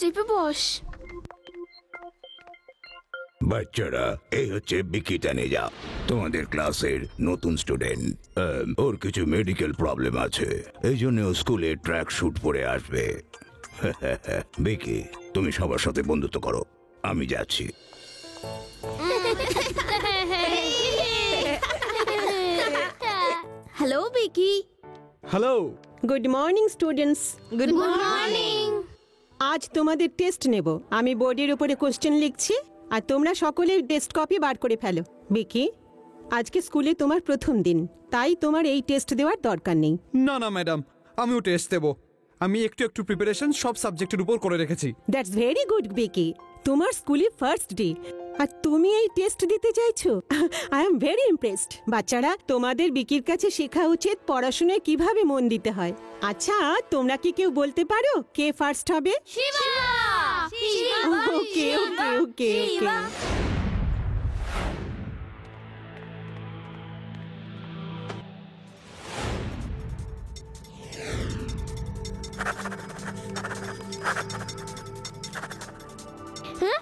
চেপে বস। বাচ্চারা, এই হচ্ছে বিকি তানেজা, তোমাদের ক্লাসের নতুন স্টুডেন্ট। ওর কিছু মেডিকেল প্রবলেম আছে, এই জন্য ও স্কুলে ট্র্যাক শুট পরে আসবে। বিকি, তুমি সবার সাথে বন্ধুত্ব করো, আমি যাচ্ছি। Hello Vicky. Hello. Good morning students. Good morning. আজ তোমাদের টেস্ট নেব। আমি বোর্ডের উপরে কোশ্চেন লিখছি আর তোমরা সকলে টেস্ট কপি বার করে ফেলো। বিকি, আজকে স্কুলে তোমার প্রথম দিন, তাই তোমার এই টেস্ট দেওয়ার দরকার নেই। না না ম্যাডাম, আমিও টেস্ট দেব। আমি একটু একটু প্রিপারেশন সব সাবজেক্টের উপর করে রেখেছি। দ্যাটস ভেরি গুড বিকি। তোমার স্কুলে ফার্স্ট ডে আর তুমি এই টেস্ট দিতে চাইছো? I am very impressed. বাচ্চারা, তোমাদের বিকির কাছে শেখা উচিত পড়াশোনায় কিভাবে মন দিতে হয়। আচ্ছা, তোমরা কি কেউ বলতে পারো কে ফার্স্ট হবে? শিবা। ওকে ওকে ওকে ওকে। হ্যাঁ,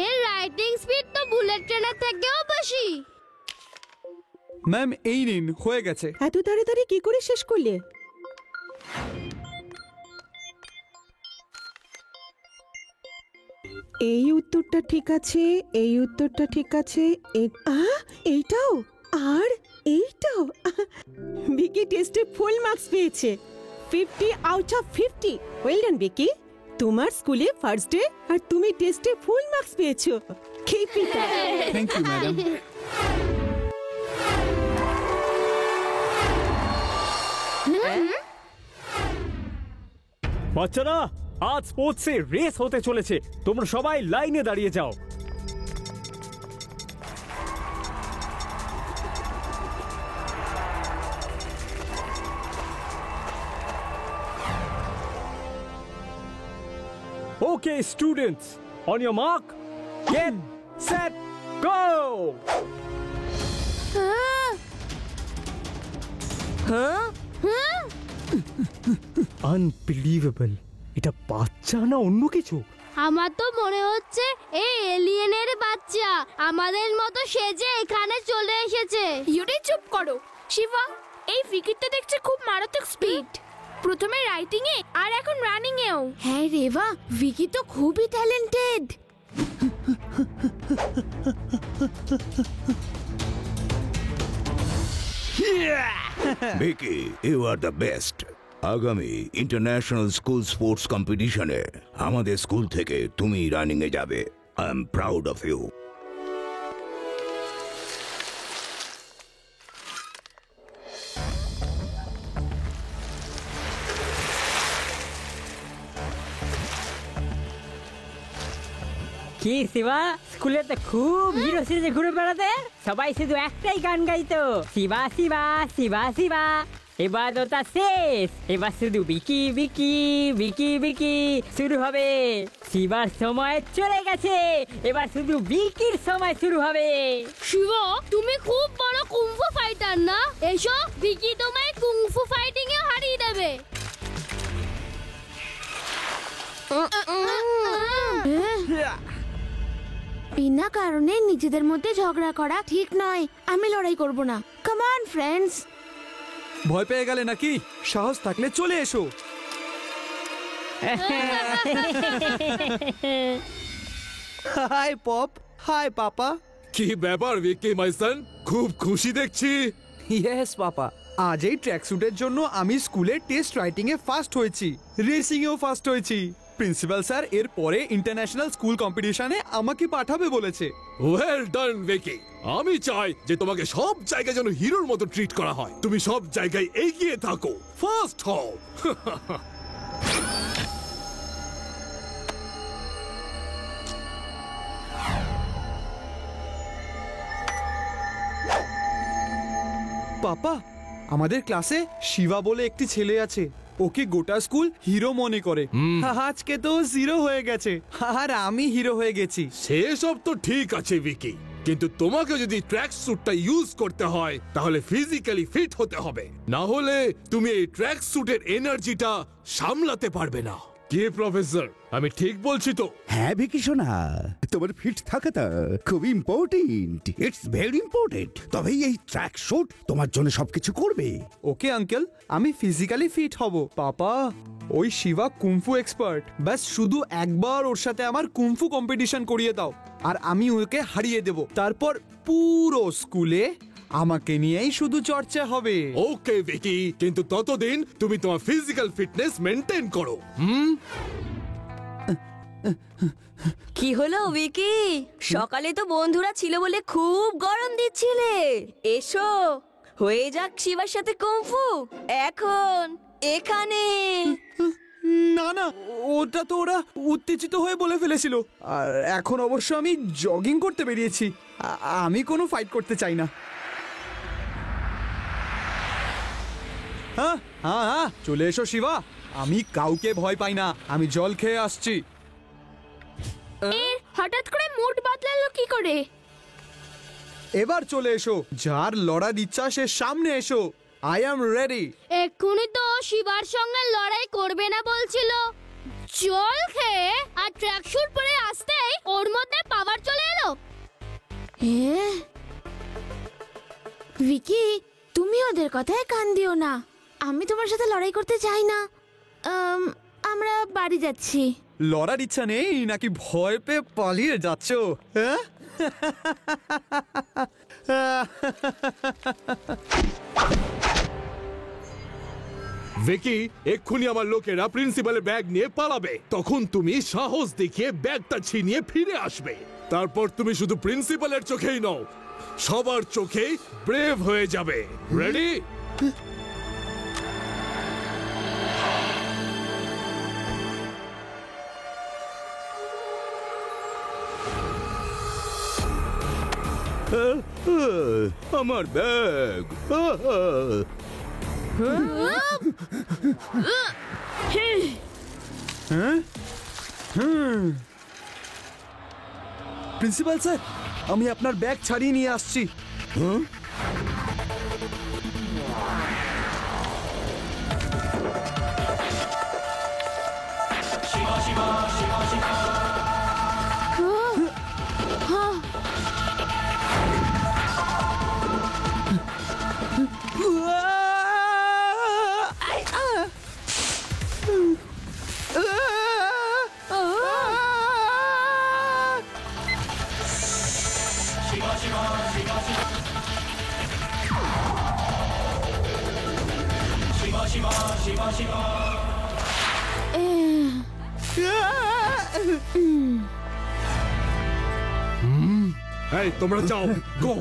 এর রাইটিং স্পিড তো বুলেট ট্রেনের থেকেও বেশি। ম্যাম, এই নিন, হয়ে গেছে। এত তাড়াতাড়ি কি করে শেষ করলে? এই উত্তরটা ঠিক আছে, এই উত্তরটা ঠিক আছে, এইটাও আর এইটাও। বিকি টেস্টে ফুল মার্কস পেয়েছে, 50 out of 50। Well done Vicky, তোমার স্কুলে ফার্স্ট ডে আর তুমি টেস্টে ফুল মার্কস পেয়েছো। Keep it up. Thank you madam. বাচ্চারা, আজ স্পোর্টসে রেস হতে চলেছে, তোমরা সবাই লাইনে দাঁড়িয়ে যাও। Okay, students, on your mark, get set, go! Unbelievable, এটা বাচ্চা না অন্য কিছু? আমার তো মনে হচ্ছে এই এলিয়েনের বাচ্চা আমাদের মতো সেজে এখানে চলে এসেছে। ইউরি চুপ করো। শিবা, এই ফিকিরটা দেখছে খুব মারাত্মক স্পিড। প্রথমে রাইটিং এ আর এখন রানিং এও। হ্যাঁ রেবা, ভিকি তো খুবই talented. Vicky, you are the best. আগামী ইন্টারন্যাশনাল স্কুল স্পোর্টস কম্পিটিশনে আমাদের স্কুল থেকে তুমি রানিং এ যাবে। I am proud of you. কি শিবা, স্কুলে তো খুব হিরো সেজে ঘুরে বেড়াতে, সবাই শুধু একটাই গান গাইতো, শিবা শিবা শিবা শিবা। এবার ওটা শেষ, এবার শুধু বিকি বিকি বিকি বিকি শুরু হবে। শিবার সময় চলে গেছে, এবার শুধু বিকির সময় শুরু হবে। শিবা, তুমি খুব বড় কুংফু ফাইটার না? এসো, ভিকি তোমায় কুংফু ফাইটিং এ হারিয়ে দেবে। বিনা কারণে নিজেদের মধ্যে ঝগড়া করা ঠিক নয়। আমি লড়াই করব না। Come on friends. ভয় পেয়ে গেলে নাকি? সাহস থাকলে চলে এসো। Hi pop, hi papa. কি ব্যাপার ভিকি মাই সন, খুব খুশি দেখছি। ইয়েস পাপা, আজ এই ট্র্যাক স্যুটের জন্য আমি স্কুলে টেস্ট রাইটিং এ ফার্স্ট হয়েছি, রেসিং এও ফার্স্ট হয়েছি। প্রিন্সিপাল স্যার এর পরে ইন্টারন্যাশনাল স্কুল কম্পিটিশনে আমাকে পাঠাবে বলেছে। Well done Vicky. আমি চাই যে তোমাকে সব জায়গায় যেন হিরোর মতো ট্রিট করা হয়। তুমি সব জায়গায় এগিয়ে থাকো, ফার্স্ট হও। পাপা, আমাদের ক্লাসে শিবা বলে একটি ছেলে আছে, ওকে গোটা স্কুল হিরো মনে করে। আজকে তো জিরো হয়ে গেছে আর আমি হিরো হয়ে গেছি। সেসব তো ঠিক আছে ভিকি, কিন্তু তোমাকে যদি ট্র্যাক স্যুটটা ইউজ করতে হয় তাহলে ফিজিক্যালি ফিট হতে হবে, না হলে তুমি এই ট্র্যাক স্যুটের এনার্জিটা সামলাতে পারবে না। কে প্রফেসর, আমি ঠিক বলছি তো? হ্যাঁ ভিকি সোনা, তোমার ফিট থাকাটা খুব ইম্পর্টেন্ট, ইটস ভেরি ইম্পর্টেন্ট। তবেই এই ট্র্যাক শুট তোমার জন্য সবকিছু করবে। ওকে আঙ্কেল, আমি ফিজিক্যালি ফিট হব। পাপা, ওই শিবা কুমফু এক্সপার্ট, ব্যাস শুধু একবার ওর সাথে আমার কুমফু কম্পিটিশন করিয়ে দাও আর আমি ওকে হারিয়ে দেব। তারপর পুরো স্কুলে আমাকে নিয়েই শুধু চর্চা হবে। ওকে ভিকি, কিন্তু ততদিন তুমি তোমার ফিজিক্যাল ফিটনেস মেনটেন করো। কি হলো উইকি? সকালে তো বন্ধুরা ছিল বলে খুব গরম দিচ্ছিলে। এসো, হয়ে যাক শিবার সাথে কুমফু এখন এখানে। না না, ওটা তো ওরা উত্তেজিত হয়ে বলে ফেলেছিল। আর এখন অবশ্য আমি জগিং করতে বেরিয়েছি, আমি কোনো ফাইট করতে চাই না। হ্যাঁ হ্যাঁ হ্যাঁ, চলে এসো শিবা, আমি কাউকে ভয় পাই না, আমি জল খেয়ে আসছি। হঠাৎ করে মুড বদলালো কি করে? এবার চলে এসো, যার লড়ার ইচ্ছা সে সামনে এসো, আই অ্যাম রেডি। এক্ষুনি তো শিবার সঙ্গে লড়াই করবে না বলছিল, জল খেয়ে আর ট্র্যাক শুট পরে আসতেই ওর মধ্যে পাওয়ার চলে এলো। ভিকি, তুমি ওদের কথায় কান দিও না। আমি তোমার সাথে লড়াই করতে চাই না। আমরা বাড়ি যাচ্ছি। লড়ার ইচ্ছা নেই নাকি ভয় পেয়ে পালিয়ে যাচ্ছ? হ্যাঁ, ভিকি, এক্ষুনি আমার লোকেরা প্রিন্সিপালের ব্যাগ নিয়ে পালাবে, তখন তুমি সাহস দেখিয়ে ব্যাগটা ছিনিয়ে ফিরে আসবে। তারপর তুমি শুধু প্রিন্সিপালের চোখেই নও, সবার চোখেই ব্রেভ হয়ে যাবে। রেডি? আমার ব্যাগ। প্রিন্সিপাল স্যার, আমি আপনার ব্যাগ ছাড়িয়ে নিয়ে আসছি। এই তোমরা যাও, গো।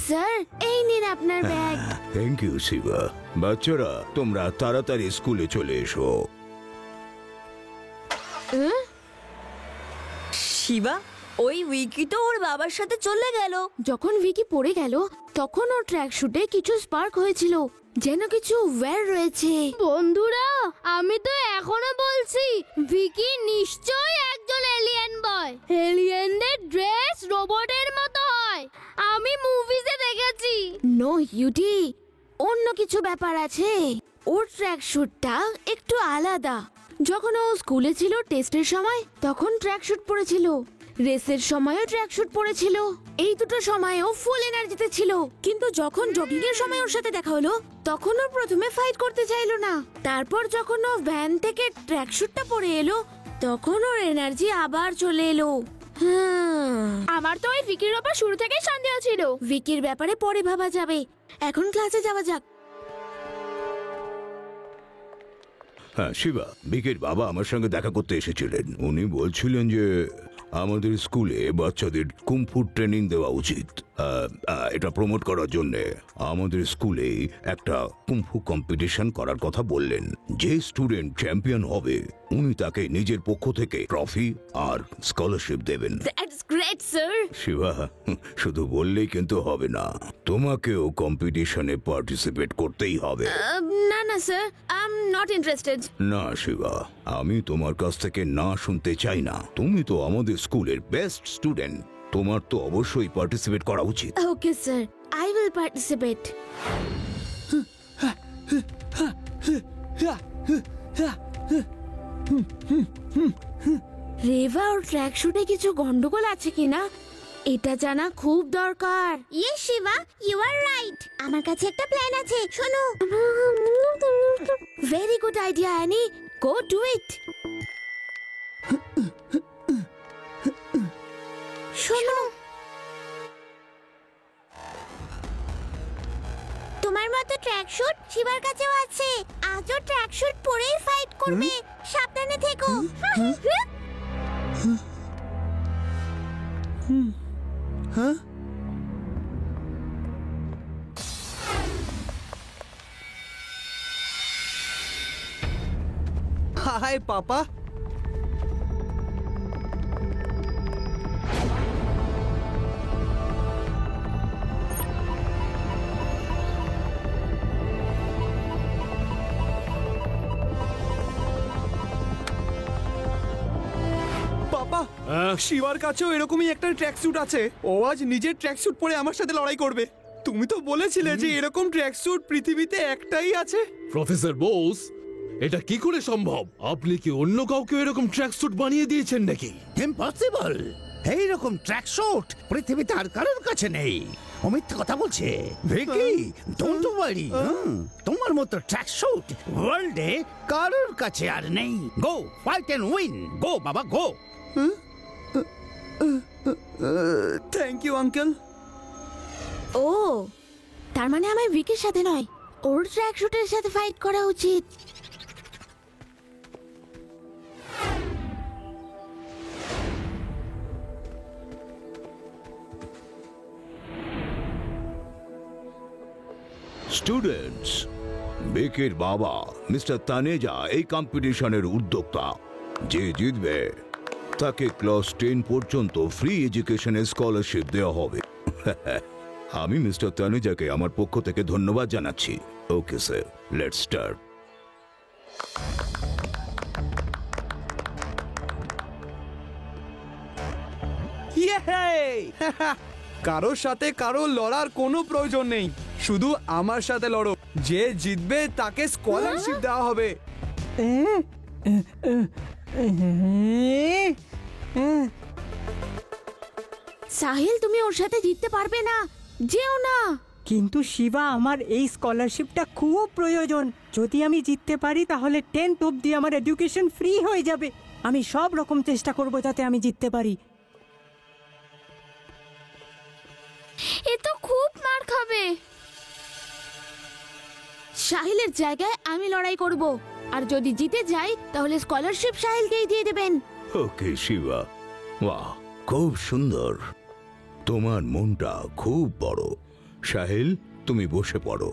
স্যার, এই নিন আপনার ব্যাগ। Thank you Shiba. বাচ্চারা, তোমরা তাড়াতাড়ি স্কুলে চলে এসো। শিবা, ওই উইকি তো ওর বাবার সাথে চলে গেল। যখন ভিকি পড়ে গেল তখন ওর ট্র্যাক শুটে কিছু স্পার্ক হয়েছিল, যেন কিছু ওয়্যার রয়েছে। বন্ধুরা, আমি তো এখনো বলছি ভিকি নিশ্চয়ই একজন এলিয়েন বয়। এলিয়েনদের ড্রেস রোবটের মতো হয়, আমি মুভিজে দেখেছি। নো ইউটি, অন্য কিছু ব্যাপার আছে। ওর ট্র্যাক শুটটা একটু আলাদা। যখন ও স্কুলে ছিল টেস্টের সময় তখন ট্র্যাক শুট পরেছিল, রেসের সময়ও ট্র্যাক শুট পরেছিল। এই দুটো সময়ও ফুল এনার্জিতে ছিল। কিন্তু যখন জগিং এর সময় ওর সাথে দেখা হলো তখন ও প্রথমে ফাইট করতে চাইলো না। তারপর যখন ও ভ্যান থেকে ট্র্যাক শুটটা পরে এলো তখন ওর এনার্জি আবার চলে এলো। আমার তো ওই ভিকির ব্যাপার শুরু থেকেই সন্দেহ ছিল। ভিকির ব্যাপারে পরে ভাবা যাবে, এখন ক্লাসে যাওয়া যাক। হ্যাঁ শিবা, বিকের বাবা আমার সঙ্গে দেখা করতে এসেছিলেন। উনি বলছিলেন যে আমাদের স্কুলে বাচ্চাদের কুমফু ট্রেনিং দেওয়া উচিত। এটা প্রমোট করার জন্য আমাদের স্কুলে একটা কুমফু কম্পিটিশন করার কথা বললেন। যে স্টুডেন্ট চ্যাম্পিয়ন হবে উনি তাকে নিজের পক্ষ থেকে ট্রফি আর স্কলারশিপ দেবেন। That's great sir. শিবা, শুধু বললেই কিন্তু হবে না, তোমাকেও কম্পিটিশনে পার্টিসিপেট করতেই হবে। না না sir, I am not interested. না শিবা, আমি তোমার কাছ থেকে না শুনতে চাই না। তুমি তো আমাদের স্কুলের বেস্ট স্টুডেন্ট, তোমার তো অবশ্যই পার্টিসিপেট করা উচিত। Okay sir, I will participate. Reva ওর ট্র্যাক শুটে কিছু গন্ডগোল আছে কিনা এটা জানা খুব দরকার। Yes Shiva, you are right. আমার কাছে একটা প্ল্যান আছে, শোনো। Very good idea Annie, go do it. শোনো, তোমার মতো ট্র্যাক শুট শিবার কাছেও আছে। আজও ট্র্যাক শুট পরেই ফাইট করবে, সাবধানে থেকো। হাই পাপা। পাপা, শিবার কাছেও এরকমই একটা ট্র্যাক স্যুট আছে। ও আজ নিজের ট্র্যাক স্যুট পরে আমার সাথে লড়াই করবে। তুমি তো বলেছিলে যে এরকম ট্র্যাক স্যুট পৃথিবীতে একটাই আছে। প্রফেসর বোস, এটা কি করে সম্ভব? আপনি কি অন্য কাউকে এরকম ট্র্যাক স্যুট বানিয়ে দিয়েছেন নাকি? ইম্পসিবল! এইরকম ট্র্যাক স্যুট পৃথিবীতে আর কারোর কাছে নেই। ও মিথ্যে কথা বলছে। Vicky, don't worry. তোমার মতো ট্র্যাক স্যুট ওয়ার্ল্ডে কারোর কাছে আর নেই। Go fight and win. Go বাবা, গো। Thank you uncle. ও, তার মানে আমার ভিকির সাথে নয়, ওর ট্র্যাক শুটের সাথে ফাইট করা উচিত। স্টুডেন্টস, বিকির বাবা মিস্টার তানেজা এই কম্পিটিশনের উদ্যোক্তা। যে জিতবে তাকে ক্লাস 10 পর্যন্ত ফ্রি এডুকেশনের স্কলারশিপ দেওয়া হবে। আমি মিস্টার তানেজাকে আমার পক্ষ থেকে ধন্যবাদ জানাচ্ছি। Okay sir, let's start. কারোর সাথে কারো লড়ার কোনো প্রয়োজন নেই, শুধু আমার সাথে লড়ো। যে জিতবে তাকে স্কলারশিপ দেওয়া হবে। সাহিল, তুমি ওর সাথে জিততে পারবে না, যেও না। কিন্তু শিবা, আমার এই স্কলারশিপটা খুব প্রয়োজন। যদি আমি জিততে পারি তাহলে 10th অবধি আমার এডুকেশন ফ্রি হয়ে যাবে। আমি সব রকম চেষ্টা করব যাতে আমি জিততে পারি। এ তো খুব মার খাবে। সাহিলের জায়গায় আমি লড়াই করব, আর যদি জিতে যাই তাহলে স্কলারশিপ সাহিলকেই দিয়ে দেবেন। ওকে শিবা, বাহ, খুব সুন্দর। তোমার মনটা খুব বড়। সাহিল, তুমি বসে পড়ো।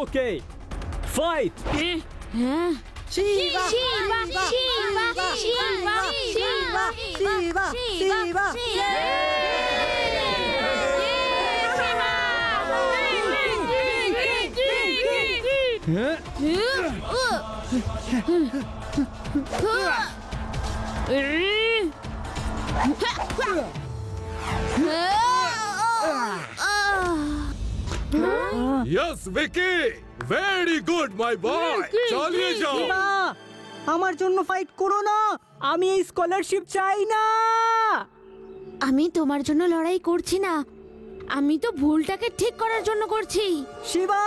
Okay, fight! হ্যাঁ, Shiva, Shiva, Shiva, Shiva, Shiva, Shiva, Shiva, Shiva. Yes Vicky very good my boy চালিয়ে যাও আমার জন্য ফাইট করো না, আমি এই স্কলারশিপ চাই না। আমি তোমার জন্য লড়াই করছি না, আমি তো ভুলটাকে ঠিক করার জন্য করছি। শিবা,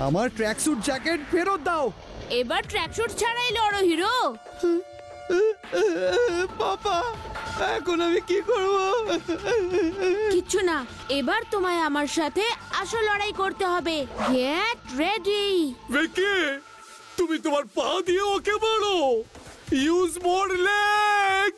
আমার ট্র্যাকস্যুট জ্যাকেট ফেরত দাও। এবার ট্র্যাকস্যুট ছাড়াই লড়ো হিরো। পাপা, এখন আমি কি করব? কিচ্ছু না, এবার তোমায় আমার সাথে আসল লড়াই করতে হবে। Get ready. विकी তুমি তোমার পা দিয়ে ওকে মারো ইউজ মোর লেগ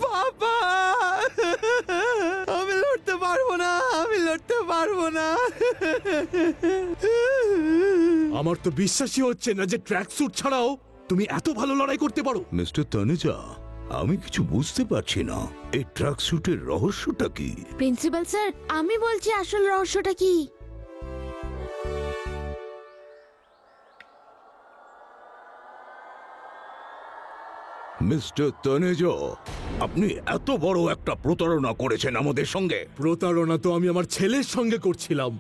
বাবা, আমি লড়তে পারবো না, আমি লড়তে পারবো না। আমার তো বিশ্বাসই হচ্ছে না যে ট্র্যাক স্যুট ছাড়াও তুমি এত ভালো লড়াই করতে পারো। মিস্টার তনুজা, আমি কিছু বুঝতে পারছি না, এই ট্রাক স্যুটের রহস্যটা কি? প্রিন্সিপাল স্যার, আমি বলছি আসল রহস্যটা কি। মিস্টার তনুজা, আপনি এত বড় একটা প্রতারণা করেছেন আমাদের সঙ্গে। প্রতারণা তো আমি আমার ছেলের সঙ্গে করছিলাম।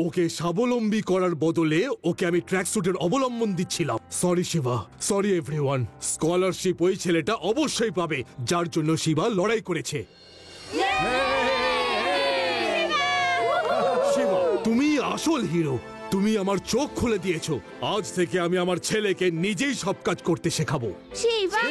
ওকে স্বাবলম্বী করার বদলে ওকে আমি ট্র্যাক স্যুটের অবলম্বন দিচ্ছিলাম। Sorry Shiva, sorry everyone. Scholarship ওই ছেলেটা অবশ্যই পাবে যার জন্য শিবা লড়াই করেছে। শিবা, তুমি আসল হিরো। তুমি আমার চোখ খুলে দিয়েছো। আজ থেকে আমি আমার ছেলেকে নিজেই সব কাজ করতে শেখাবো। শিবা